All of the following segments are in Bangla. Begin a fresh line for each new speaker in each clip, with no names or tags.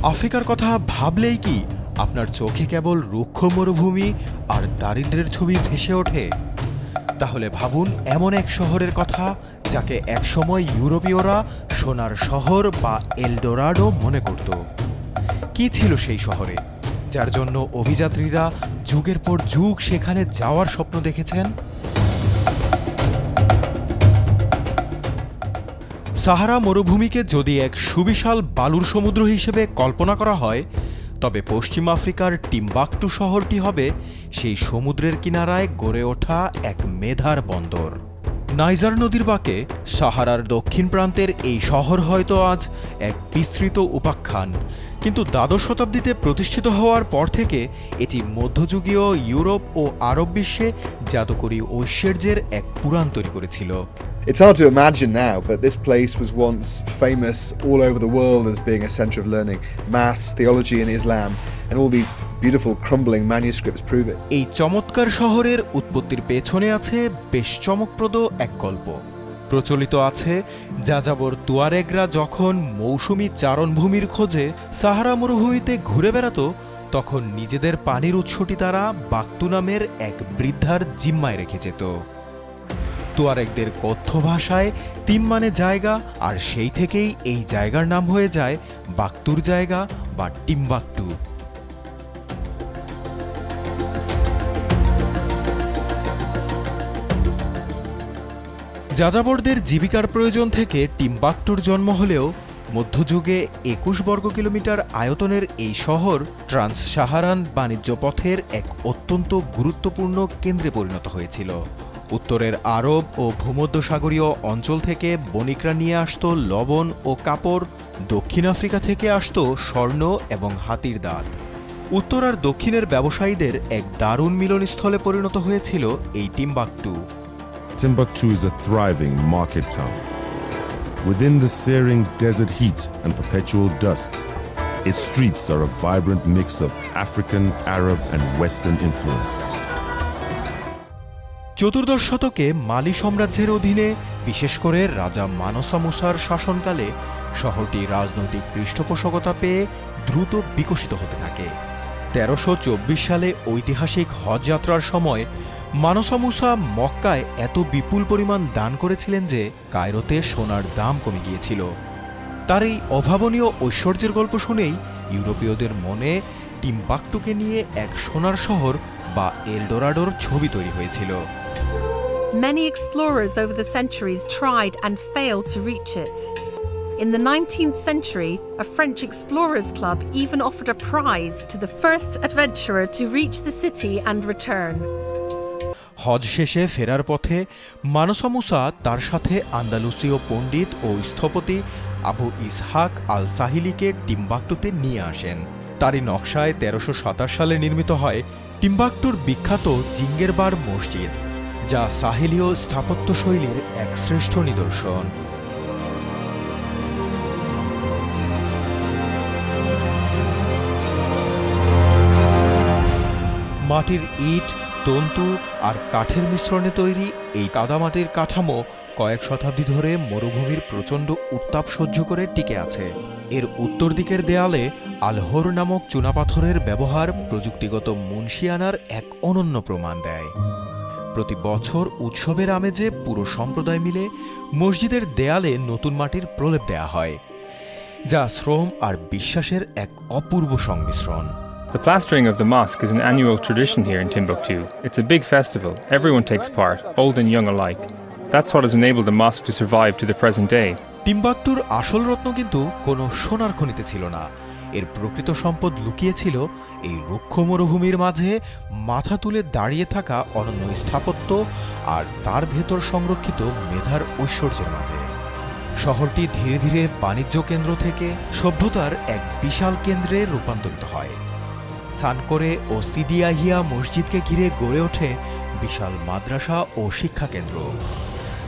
আফ্রিকার কথা ভাবলেই কি আপনার চোখে কেবল রুক্ষ মরুভূমি আর দারিদ্র্যের ছবি ভেসে ওঠে? তাহলে ভাবুন এমন এক শহরের কথা যাকে একসময় ইউরোপীয়রা সোনার শহর বা এলডোরাডো মনে করত। কি ছিল সেই শহরে, যার জন্য অভিযাত্রীরা যুগের পর যুগ সেখানে যাওয়ার স্বপ্ন দেখেছেন? সাহারা মরুভূমিকে যদি এক সুবিশাল বালুর সমুদ্র হিসেবে কল্পনা করা হয়, তবে পশ্চিম আফ্রিকার টিম্বাকটু শহরটি হবে সেই সমুদ্রের কিনারায় গড়ে ওঠা এক মেধার বন্দর। নাইজার নদীর বাঁকে সাহারার দক্ষিণ প্রান্তের এই শহর হয়তো আজ এক বিস্তৃত উপাখ্যান, কিন্তু দ্বাদশ শতাব্দীতে প্রতিষ্ঠিত হওয়ার পর থেকে এটি মধ্যযুগীয় ইউরোপ ও আরব বিশ্বে জাদুকরী ঐশ্বর্যের এক পুরাণ তৈরি করেছিল।
It's hard to imagine now, but this place was once famous all over the world as being a centre of learning maths, theology and Islam, and all these beautiful crumbling manuscripts prove it.
এই চমৎকার শহরের উৎপত্তির পেছনে আছে বেশ চমকপ্রদ এক গল্প। প্রচলিত আছে, যাযাবর তুয়ারেগরা যখন মৌসুমী চারণভূমির খোঁজে সাহারা মরুভূমিতে ঘুরে বেড়াতো, তখন নিজেদের পানির উৎসটি তারা বাক্তু নামের এক বৃদ্ধার জিম্মায় রেখে যেত। তুয়ারেগদের কথ্য ভাষায় তিম মানে জায়গা, আর সেই থেকেই এই জায়গার নাম হয়ে যায় বাক্তুর জায়গা বা টিম্বাকটু। যাযাবরদের জীবিকার প্রয়োজন থেকে টিম্বাকটুর জন্ম হলেও মধ্যযুগে ২১ বর্গ কিলোমিটার আয়তনের এই শহর ট্রান্স সাহারান বাণিজ্য পথের এক অত্যন্ত গুরুত্বপূর্ণ কেন্দ্রে পরিণত হয়েছিল। উত্তরের আরব ও ভূমধ্যসাগরীয় অঞ্চল থেকে বণিকরা নিয়ে আসত লবণ ও কাপড়, দক্ষিণ আফ্রিকা থেকে আসত স্বর্ণ এবং হাতির দাঁত। উত্তর আর দক্ষিণের ব্যবসায়ীদের এক দারুণ মিলনস্থলে পরিণত হয়েছিল এই Timbuktu.
Timbuktu is a thriving market town. Within the searing desert heat and perpetual dust, its streets are a vibrant mix of African, Arab and Western influence.
চতুর্দশ শতকে মালি সাম্রাজ্যের অধীনে, বিশেষ করে রাজা মানসা মুসার শাসনকালে শহরটি রাজনৈতিক পৃষ্ঠপোষকতা পেয়ে দ্রুত বিকশিত হতে থাকে। ১৩২৪ সালে ঐতিহাসিক হজ যাত্রার সময় মানসা মুসা মক্কায় এত বিপুল পরিমাণ দান করেছিলেন যে কায়রোতে সোনার দাম কমে গিয়েছিল। তার এই অভাবনীয় ঐশ্বর্যের গল্প শুনেই ইউরোপীয়দের মনে টিম্বাকটুকে নিয়ে এক সোনার শহর বা এলডোরাডোর ছবি তৈরি হয়েছিল।
Many explorers over the centuries tried and failed to reach it. In the 19th century, a French explorers club even offered a prize to the first adventurer to reach the city and return.
হজ শেষে ফেরার পথে মানসা মুসা তার সাথে আন্দালুসীয় পণ্ডিত ও স্থপতি আবু ইসহাক আল সাহিলিকে টিম্বাকটুতে নিয়ে আসেন। তারই নকশায় ১৩২৭ সালে নির্মিত হয় টিম্বাকটুর বিখ্যাত জিঙ্গেরবার মসজিদ, যা সাহেলীয় স্থাপত্যশৈলীর এক শ্রেষ্ঠ নিদর্শন। মাটির ইট, তন্তু আর কাঠের মিশ্রণে তৈরি এই কাদামাটির কাঠামো কয়েক শতাব্দী ধরে মরুভূমির প্রচণ্ড উত্তাপ সহ্য করে টিকে আছে। এর উত্তর দিকের দেয়ালে আলহোর নামক চুনাপাথরের ব্যবহার প্রযুক্তিগত মুন্সিয়ানার এক অনন্য প্রমাণ দেয়। প্রতি বছর উৎসবের আমেজে পুরো সম্প্রদায় মিলে মসজিদের দেয়ালে নতুন মাটির প্রলেপ দেয়া হয়, যা শ্রম আর বিশ্বাসের এক অপূর্ব সংমিশ্রণ।
The plastering of the mosque is an annual tradition here in Timbuktu. It's a big festival. Everyone takes part, old and young alike. That's what has enabled the mosque to survive to the present day.
টিম্বাকটুর আসল রত্ন কিন্তু কোনো সোনার খনিতে ছিল না। এর প্রকৃত সম্পদ লুকিয়ে ছিল এই রুক্ষ মরুভূমির মাঝে মাথা তুলে দাঁড়িয়ে থাকা অনন্য স্থাপত্য আর তার ভেতর সংরক্ষিত মেধার ঐশ্বর্যের মাঝে। শহরটি ধীরে ধীরে বাণিজ্য কেন্দ্র থেকে সভ্যতার এক বিশাল কেন্দ্রে রূপান্তরিত হয়। সানকোরে ও সিদিয়াহিয়া মসজিদকে ঘিরে গড়ে ওঠে বিশাল মাদ্রাসা ও শিক্ষা কেন্দ্র,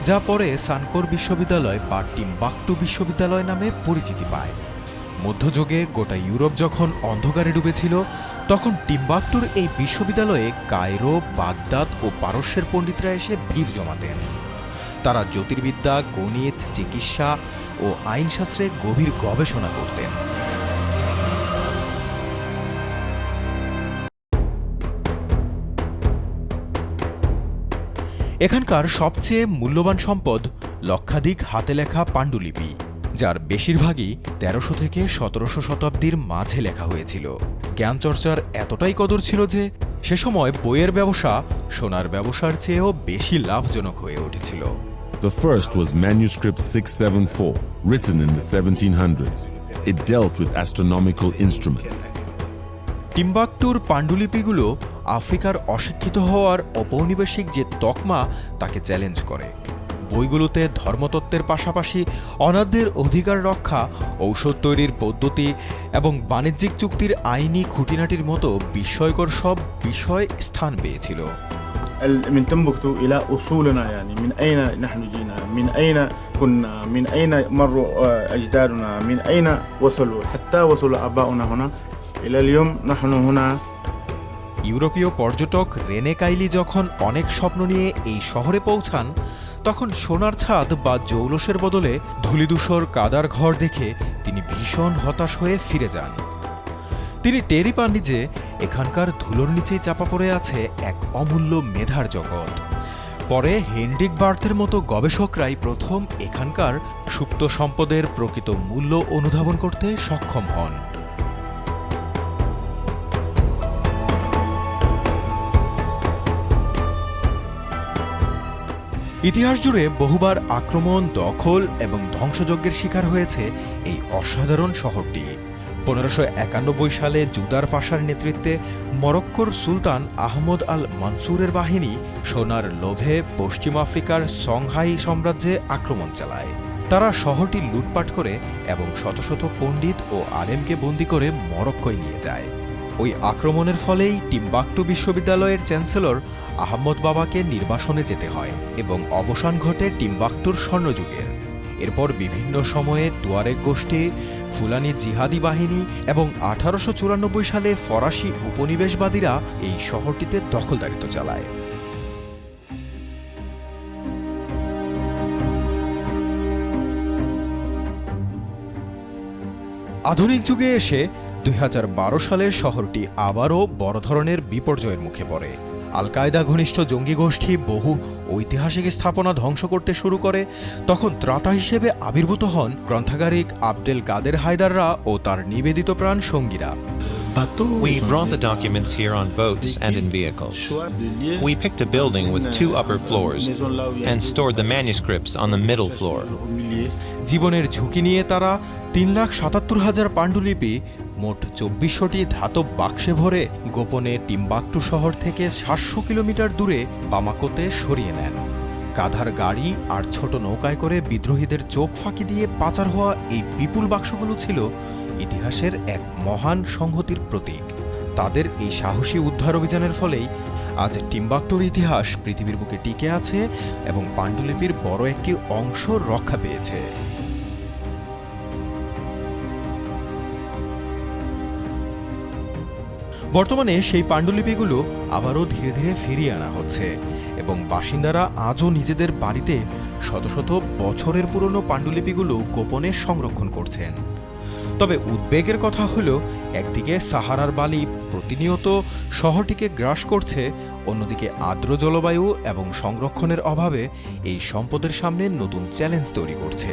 যা পরে সানকোর বিশ্ববিদ্যালয় বা টিম্বাকটু বিশ্ববিদ্যালয় নামে পরিচিতি পায়। মধ্যযুগে গোটা ইউরোপ যখন অন্ধকারে ডুবেছিল, তখন টিম্বাকটুর এই বিশ্ববিদ্যালয়ে কায়রো, বাগদাদ ও পারস্যের পণ্ডিতরা এসে ভিড় জমাতেন। তারা জ্যোতির্বিদ্যা, গণিত, চিকিৎসা ও আইনশাস্ত্রে গভীর গবেষণা করতেন। এখানকার সবচেয়ে মূল্যবান সম্পদ লক্ষাধিক হাতে লেখা পাণ্ডুলিপি, যার বেশিরভাগই ১৩০০ থেকে ১৭০০ শতাব্দীর মাঝে লেখা হয়েছিল। জ্ঞানচর্চার এতটাই কদর ছিল যে সে সময় বইয়ের ব্যবসা সোনার ব্যবসার চেয়েও বেশি লাভজনক হয়ে উঠেছিল।
The first was manuscript 674, written in the 1700s. It dealt with astronomical instruments.
টিম্বাকটুর পাণ্ডুলিপিগুলো আফ্রিকার অশিক্ষিত হওয়ার ঔপনিবেশিক যে তকমা তাকে চ্যালেঞ্জ করে। বইগুলোতে ধর্মতত্ত্বের পাশাপাশি অনাথদের অধিকার রক্ষা, ঔষধ তৈরির পদ্ধতি এবং বাণিজ্যিক চুক্তির আইনি খুঁটিনাটির মতো বিস্ময়কর সব বিষয় স্থান পেয়েছিল।
من تمبكتو إلى أصولنا، يعني من أين نحن جينا، من أين كنا، من أين مروا أجدادنا، من أين وصلوا حتى وصل آباؤنا هنا إلى اليوم نحن هنا।
ইউরোপীয় পর্যটক রেনে কাইলি যখন অনেক স্বপ্ন নিয়ে এই শহরে পৌঁছান, তখন সোনার ছাদ বা জৌলসের বদলে ধূলিধূসর কাদার ঘর দেখে তিনি ভীষণ হতাশ হয়ে ফিরে যান। তিনি টেরি পাননি যে এখানকার ধুলোর নিচেই চাপা পড়ে আছে এক অমূল্য মেধার জগৎ। পরে হেনরিক বার্থের মতো গবেষকরাই প্রথম এখানকার সুপ্ত সম্পদের প্রকৃত মূল্য অনুধাবন করতে সক্ষম হন। ইতিহাস জুড়ে বহুবার আক্রমণ, দখল এবং ধ্বংসযজ্ঞের শিকার হয়েছে এই অসাধারণ শহরটি। ১৫৯১ সালে জুদার পাশার নেতৃত্বে মরক্কোর সুলতান আহমদ আল মানসুরের বাহিনী সোনার লোভে পশ্চিম আফ্রিকার সংহাই সাম্রাজ্যে আক্রমণ চালায়। তারা শহরটি লুটপাট করে এবং শত শত পণ্ডিত ও আলেমকে বন্দী করে মরক্কোয় নিয়ে যায়। ওই আক্রমণের ফলেই টিম্বাকটু বিশ্ববিদ্যালয়ের চ্যান্সেলর আহমদ বাবাকে নির্বাসনে যেতে হয় এবং অবসান ঘটে টিম্বাকটুর স্বর্ণযুগের। এরপর বিভিন্ন সময়ে তুয়ারেগ গোষ্ঠী, ফুলানি জিহাদি বাহিনী এবং ১৮৯৪ সালে ফরাসি উপনিবেশবাদীরা এই শহরটিতে দখলদারিত্ব চালায়। আধুনিক যুগে এসে ২০১২ সালে শহরটি আবারও বড় ধরনের বিপর্যয়ের মুখে পড়ে। আল কায়দা ঘনিষ্ঠ জঙ্গি গোষ্ঠী বহু ঐতিহাসিক স্থাপনা ধ্বংস করতে শুরু করে। তখন ত্রাতা হিসেবে আবির্ভূত হন গ্রন্থাগারিক আবদেল কাদের হায়দাররা ও তার নিবেদিত প্রাণ সঙ্গীরা।
We brought the documents here on boats and in vehicles. We picked a building with 2 upper floors and stored the manuscripts on the middle floor.
জীবনের ঝুঁকি নিয়ে তারা ৩,৭৭,০০০ পাণ্ডুলিপি মোট ২৪০০টি ধাতব বাক্সে ভরে গোপনে টিম্বাকটু শহর থেকে ৭০০ কিলোমিটার দূরে বামাকোতে সরিয়ে নেন। কাঁধার গাড়ি আর ছোট নৌকায় করে বিদ্রোহীদের চোখ ফাঁকি দিয়ে পাচার হওয়া এই বিপুল বাক্সগুলো ছিল ইতিহাসের এক মহান সংহতির প্রতীক। তাদের এই সাহসী উদ্ধার অভিযানের ফলেই আজ টিম্বাকটুর ইতিহাস পৃথিবীর বুকে টিকে আছে এবং পাণ্ডুলিপির বড় একটি অংশ রক্ষা পেয়েছে। বর্তমানে সেই পাণ্ডুলিপিগুলো আবারও ধীরে ধীরে ফিরিয়ে আনা হচ্ছে এবং বাসিন্দারা আজও নিজেদের বাড়িতে শত শত বছরের পুরনো পাণ্ডুলিপিগুলো গোপনে সংরক্ষণ করছেন। তবে উদ্বেগের কথা হলো, একদিকে সাহারার বালি প্রতিনিয়ত শহরটিকে গ্রাস করছে, অন্যদিকে আর্দ্র জলবায়ু এবং সংরক্ষণের অভাবে এই সম্পদের সামনে নতুন চ্যালেঞ্জ তৈরি করছে।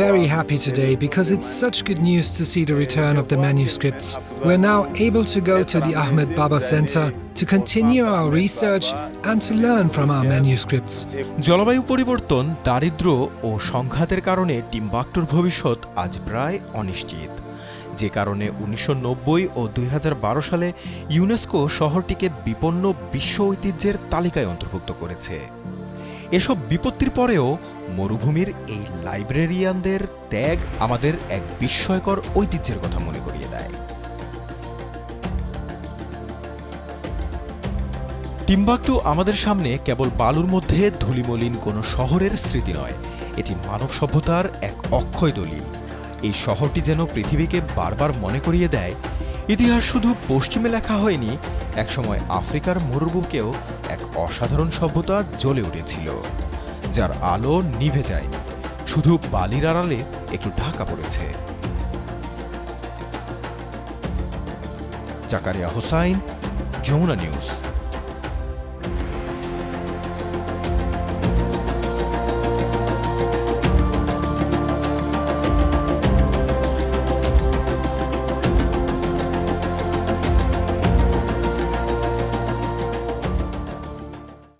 Very happy today because it's such good news to see the return of the manuscripts. We're now able to go to the Ahmed Baba Center to continue our research and to learn from our manuscripts.
জলবায়ু পরিবর্তন, দারিদ্র্য ও সংঘাতের কারণে টিম্বাকটুর ভবিষ্যৎ আজ প্রায় অনিশ্চিত, যে কারণে ১৯৯০ ও ২০১২ সালে ইউনেস্কো শহরটিকে বিপন্ন বিশ্ব ঐতিহ্যের তালিকায় অন্তর্ভুক্ত করেছে। এসব বিপত্তির পরেও মরুভূমির এই লাইব্রেরিয়ানদের ত্যাগ আমাদের এক বিস্ময়কর ঐতিহ্যের কথা মনে করিয়ে দেয়। টিম্বাকটু আমাদের সামনে কেবল বালুর মধ্যে ধূলিমলিন কোনো শহরের স্মৃতি নয়, এটি মানব সভ্যতার এক অক্ষয় দলিল। এই শহরটি যেন পৃথিবীকে বারবার মনে করিয়ে দেয়, ইতিহাস শুধু পশ্চিমে লেখা হয়নি, একসময় আফ্রিকার মরুভূমিকেও এক অসাধারণ সভ্যতা জ্বলে উঠেছিল, যার আলো নিভে যায়নি, শুধু বালির আড়ালে একটু ঢাকা পড়েছে। জাকারিয়া হোসাইন, যমুনা নিউজ।